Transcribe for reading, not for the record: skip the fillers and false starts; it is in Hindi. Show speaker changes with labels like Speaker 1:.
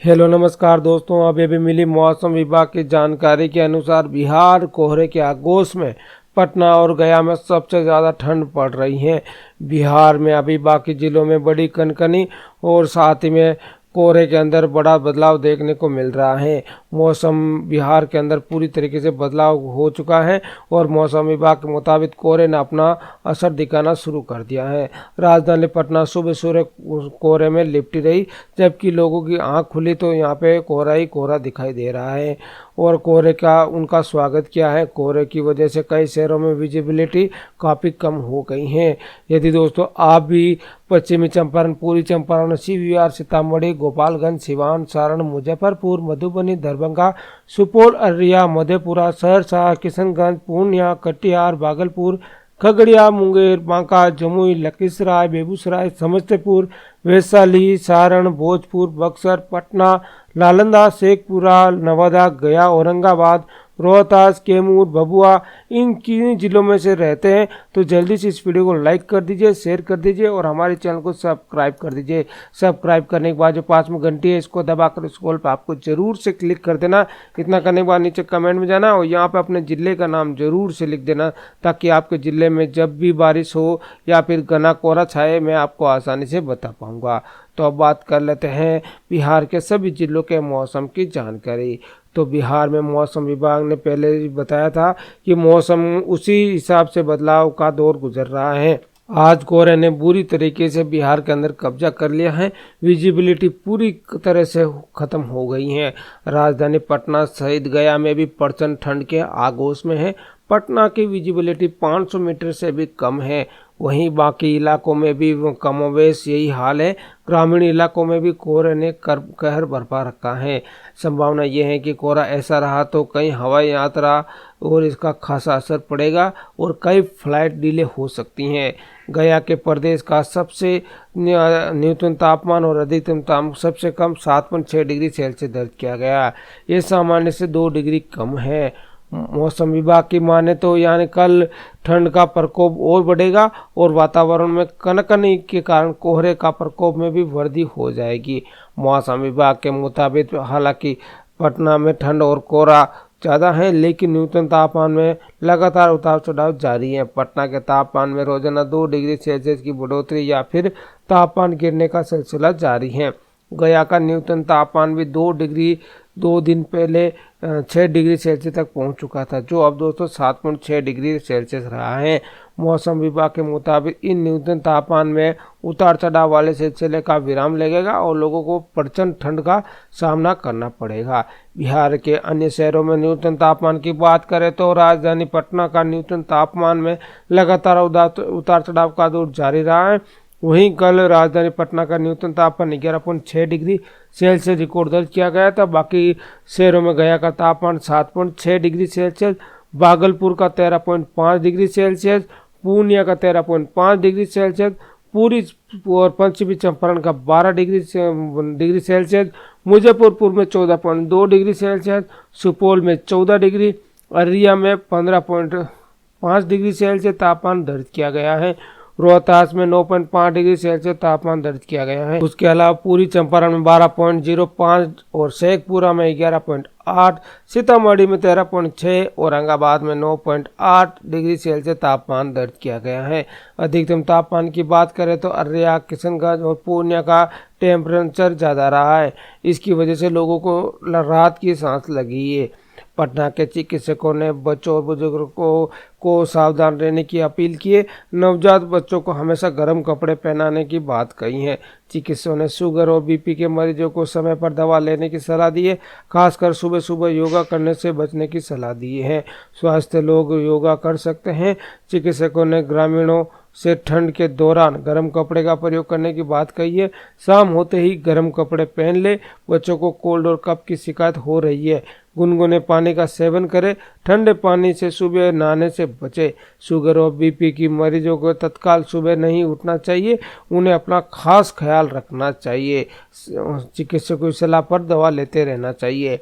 Speaker 1: हेलो नमस्कार दोस्तों। अभी मिली मौसम विभाग की जानकारी के अनुसार बिहार कोहरे के आगोश में पटना और गया में सबसे ज़्यादा ठंड पड़ रही है। बिहार में अभी बाकी ज़िलों में बड़ी कनकनी और साथ ही में कोहरे के अंदर बड़ा बदलाव देखने को मिल रहा है। मौसम बिहार के अंदर पूरी तरीके से बदलाव हो चुका है और मौसम विभाग के मुताबिक कोहरे ने अपना असर दिखाना शुरू कर दिया है। राजधानी पटना सुबह सुबह कोहरे में लिपटी रही, जबकि लोगों की आंख खुली तो यहाँ पे कोहरा ही कोहरा दिखाई दे रहा है और कोहरे का उनका स्वागत किया है। कोहरे की वजह से कई शहरों में विजिबिलिटी काफ़ी कम हो गई है। यदि दोस्तों आप भी पश्चिमी चंपारण, पूर्वी चंपारण, सीवीआर, सीतामढ़ी, गोपालगंज, सिवान, सारण, मुजफ्फरपुर, मधुबनी, दरभंगा, सुपौल, अररिया, मधेपुरा, सहरसा, किशनगंज, पूर्णिया, कटिहार, भागलपुर, खगड़िया, मुंगेर, बांका, जमुई, लखीसराय, बेगूसराय, समस्तीपुर, वैशाली, सारण, भोजपुर, बक्सर, पटना, नालंदा, शेखपुरा, नवादा, गया, औरंगाबाद, रोहतास, कैमूर, भभुआ, इन किन्हीं जिलों में से रहते हैं तो जल्दी से इस वीडियो को लाइक कर दीजिए, शेयर कर दीजिए और हमारे चैनल को सब्सक्राइब कर दीजिए। सब्सक्राइब करने के बाद जो पास में घंटी है इसको दबाकर उस कॉल पर आपको जरूर से क्लिक कर देना। इतना करने के बाद नीचे कमेंट में जाना और यहाँ पे अपने ज़िले का नाम जरूर से लिख देना, ताकि आपके ज़िले में जब भी बारिश हो या फिर घना कोहरा छाए मैं आपको आसानी से बता पाऊँगा। तो अब बात कर लेते हैं बिहार के सभी जिलों के मौसम की जानकारी। तो बिहार में मौसम विभाग ने पहले ही बताया था कि मौसम उसी हिसाब से बदलाव का दौर गुजर रहा है। आज कोहरे ने बुरी तरीके से बिहार के अंदर कब्जा कर लिया है। विजिबिलिटी पूरी तरह से खत्म हो गई है। राजधानी पटना सहित गया में भी प्रचंड ठंड के आगोश में है। पटना की विजिबिलिटी 500 मीटर से भी कम है। वहीं बाकी इलाकों में भी कमोवेश यही हाल है। ग्रामीण इलाकों में भी कोहरे ने कहर बरपा रखा है। संभावना यह है कि कोहरा ऐसा रहा तो कई हवाई यात्रा और इसका खासा असर पड़ेगा और कई फ्लाइट डिले हो सकती हैं। गया के प्रदेश का सबसे न्यूनतम तापमान और अधिकतम तापमान सबसे कम 7.6 डिग्री सेल्सियस दर्ज किया गया। ये सामान्य से 2 डिग्री कम है। मौसम विभाग की माने तो यानी कल ठंड का प्रकोप और बढ़ेगा और वातावरण में कनकनी के कारण कोहरे का प्रकोप में भी वृद्धि हो जाएगी। मौसम विभाग के मुताबिक हालांकि पटना में ठंड और कोहरा ज़्यादा है, लेकिन न्यूनतम तापमान में लगातार उतार चढ़ाव जारी है। पटना के तापमान में रोजाना 2 डिग्री सेल्सियस की बढ़ोतरी या फिर तापमान गिरने का सिलसिला जारी है। गया का न्यूनतम तापमान भी 2 दिन पहले 6 डिग्री सेल्सियस तक पहुंच चुका था, जो अब दोस्तों 7.6 डिग्री सेल्सियस रहा है। मौसम विभाग के मुताबिक इन न्यूनतम तापमान में उतार चढ़ाव वाले सिलसिले का विराम लगेगा और लोगों को प्रचंड ठंड का सामना करना पड़ेगा। बिहार के अन्य शहरों में न्यूनतम तापमान की बात करें तो राजधानी पटना का न्यूनतम तापमान में लगातार उतार चढ़ाव का दौर जारी रहा है। वहीं कल राजधानी पटना का न्यूनतम तापमान 11.6 डिग्री सेल्सियस रिकॉर्ड दर्ज किया गया था। बाकी शहरों में गया का तापमान 7.6 डिग्री सेल्सियस, भागलपुर का 13.5 डिग्री सेल्सियस, पूर्णिया का 13.5 डिग्री सेल्सियस, पूरी और पश्चिमी चंपारण का 12 डिग्री सेल्सियस, मुजफ्फरपुर में 14.2 डिग्री सेल्सियस, सुपौल में 14 डिग्री, अररिया में 15.5 डिग्री सेल्सियस तापमान दर्ज किया गया है। रोहतास में 9.5 डिग्री सेल्सियस तापमान दर्ज किया गया है। उसके अलावा पूरी चंपारण में 12.05 और शेखपुरा में 11.8, सीतामढ़ी में 13.6, औरंगाबाद में 9.8 डिग्री सेल्सियस तापमान दर्ज किया गया है। अधिकतम तापमान की बात करें तो अररिया, किशनगंज और पूर्णिया का टेम्परेचर ज़्यादा रहा है। इसकी वजह से लोगों को राहत की सांस लगी है। पटना के चिकित्सकों ने बच्चों और बुजुर्गों को सावधान रहने की अपील की है। नवजात बच्चों को हमेशा गर्म कपड़े पहनाने की बात कही है। चिकित्सकों ने शुगर और बीपी के मरीजों को समय पर दवा लेने की सलाह दी है। खासकर सुबह सुबह योगा करने से बचने की सलाह दी है। स्वस्थ लोग योगा कर सकते हैं। चिकित्सकों ने ग्रामीणों से ठंड के दौरान गर्म कपड़े का प्रयोग करने की बात कही है। शाम होते ही गर्म कपड़े पहन ले। बच्चों को कोल्ड और कफ की शिकायत हो रही है, गुनगुने पानी का सेवन करें। ठंडे पानी से सुबह नहाने से बचे। शुगर और बीपी की मरीजों को तत्काल सुबह नहीं उठना चाहिए, उन्हें अपना खास ख्याल रखना चाहिए। चिकित्सकों की सलाह पर दवा लेते रहना चाहिए।